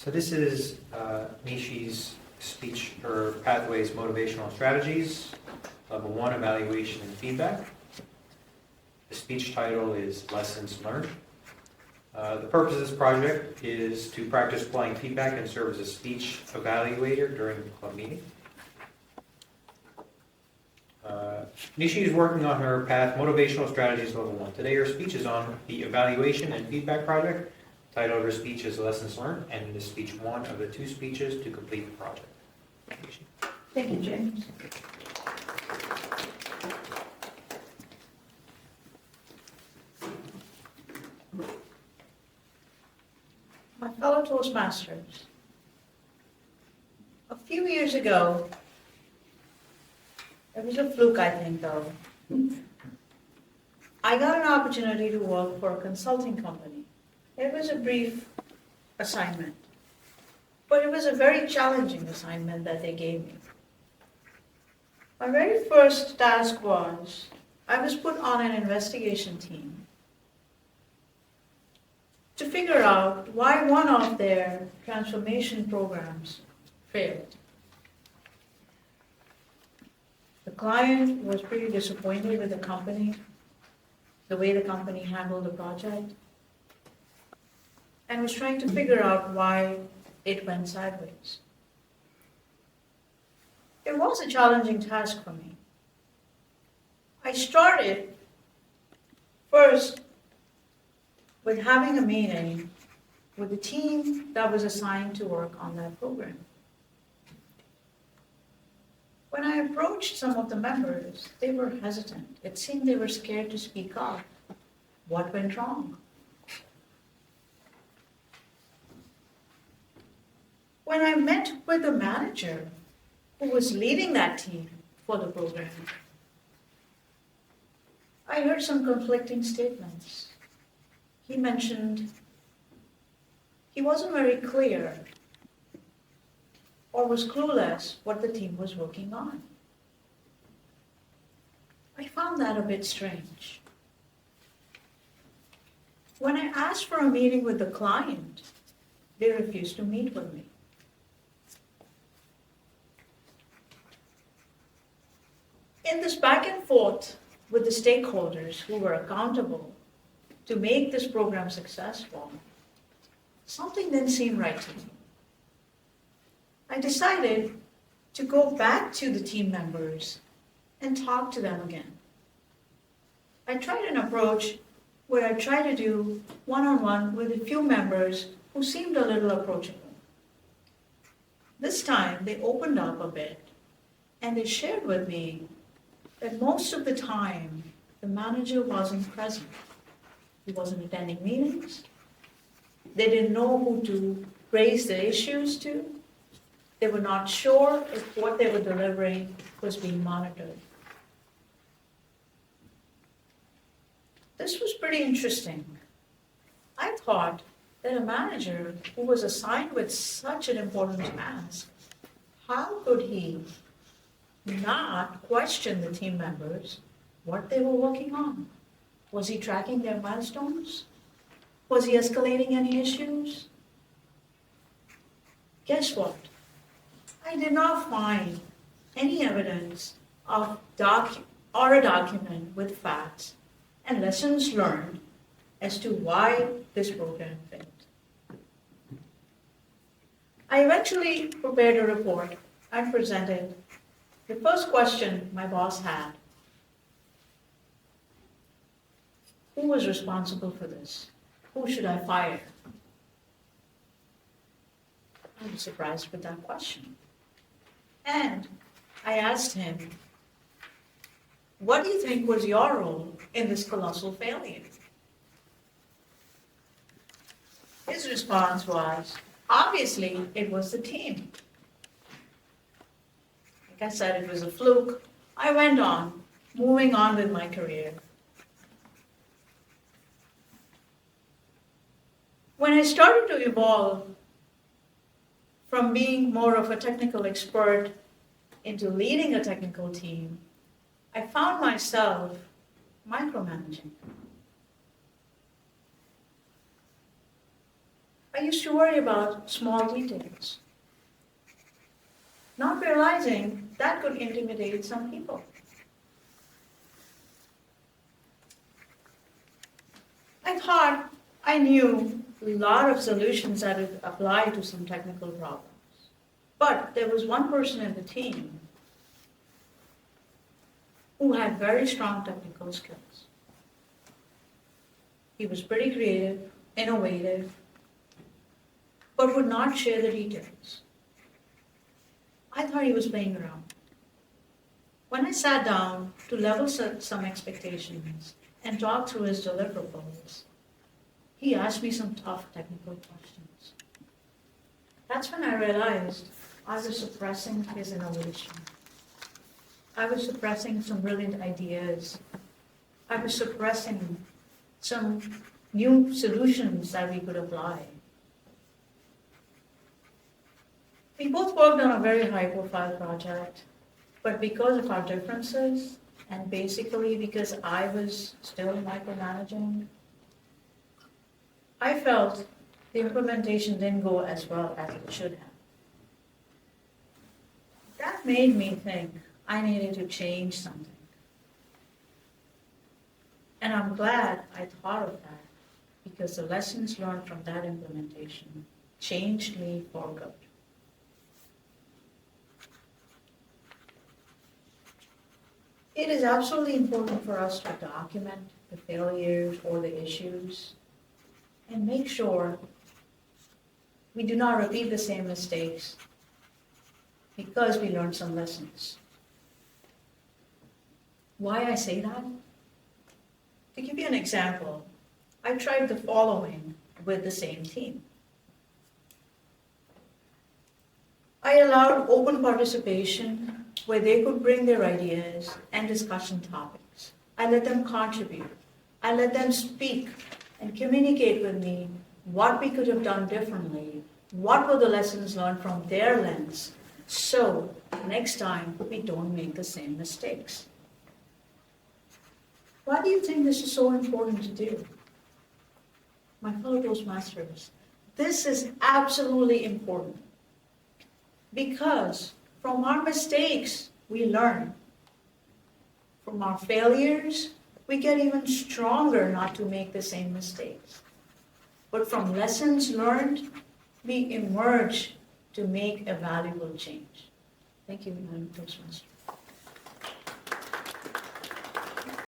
So this is Nishi's speech or pathways, motivational strategies, level 1, evaluation and feedback. The speech title is Lessons Learned. The purpose of this project is to practice applying feedback and serve as a speech evaluator during the club meeting. Nishi is working on her path, motivational strategies level 1. Today her speech is on the evaluation and feedback project. The title of her speech is Lessons Learned, and it is speech 1 of the 2 speeches to complete the project. Nishi. Thank you, James. My fellow Toastmasters, a few years ago, it was a fluke, I think, though. I got an opportunity to work for a consulting company. It was a brief assignment, but it was a very challenging assignment that they gave me. My very first task was, I was put on an investigation team to figure out why one of their transformation programs failed. The client was pretty disappointed with the company, the way the company handled the project, and was trying to figure out why it went sideways. It was a challenging task for me. I started first with having a meeting with the team that was assigned to work on that program. When I approached some of the members, they were hesitant. It seemed they were scared to speak up. What went wrong? When I met with the manager who was leading that team for the program, I heard some conflicting statements. He mentioned he wasn't very clear or was clueless what the team was working on. I found that a bit strange. When I asked for a meeting with the client, they refused to meet with me. In this back and forth with the stakeholders who were accountable to make this program successful, something didn't seem right to me. I decided to go back to the team members and talk to them again. I tried an approach where I tried to do one-on-one with a few members who seemed a little approachable. This time they opened up a bit and they shared with me that most of the time the manager wasn't present. He wasn't attending meetings. They didn't know who to raise the issues to. They were not sure if what they were delivering was being monitored. This was pretty interesting. I thought that a manager who was assigned with such an important task, how could he not question the team members what they were working on? Was he tracking their milestones? Was he escalating any issues? Guess what? I did not find any evidence of a document with facts and lessons learned as to why this program failed. I eventually prepared a report and presented. The first question my boss had: who was responsible for this? Who should I fire? I was surprised with that question. And I asked him, what do you think was your role in this colossal failure? His response was, obviously, it was the team. Like I said, it was a fluke. I went on, moving on with my career. When I started to evolve from being more of a technical expert into leading a technical team, I found myself micromanaging. I used to worry about small details, not realizing that could intimidate some people. I thought I knew a lot of solutions that would apply to some technical problems. But there was one person in the team who had very strong technical skills. He was pretty creative, innovative, but would not share the details. I thought he was playing around. When I sat down to level set some expectations and talk through his deliverables, he asked me some tough technical questions. That's when I realized I was suppressing his innovation. I was suppressing some brilliant ideas. I was suppressing some new solutions that we could apply. We both worked on a very high-profile project, but because of our differences, and basically because I was still micromanaging, I felt the implementation didn't go as well as it should have. That made me think I needed to change something. And I'm glad I thought of that, because the lessons learned from that implementation changed me for good. It is absolutely important for us to document the failures or the issues and make sure we do not repeat the same mistakes because we learned some lessons. Why I say that? To give you an example, I tried the following with the same team. I allowed open participation where they could bring their ideas and discussion topics. I let them contribute. I let them speak and communicate with me what we could have done differently, what were the lessons learned from their lens, so next time we don't make the same mistakes. Why do you think this is so important to do? My fellow Toastmasters, this is absolutely important because from our mistakes we learn. From our failures, we get even stronger not to make the same mistakes. But from lessons learned, we emerge to make a valuable change. Thank you, Madam Toastmaster.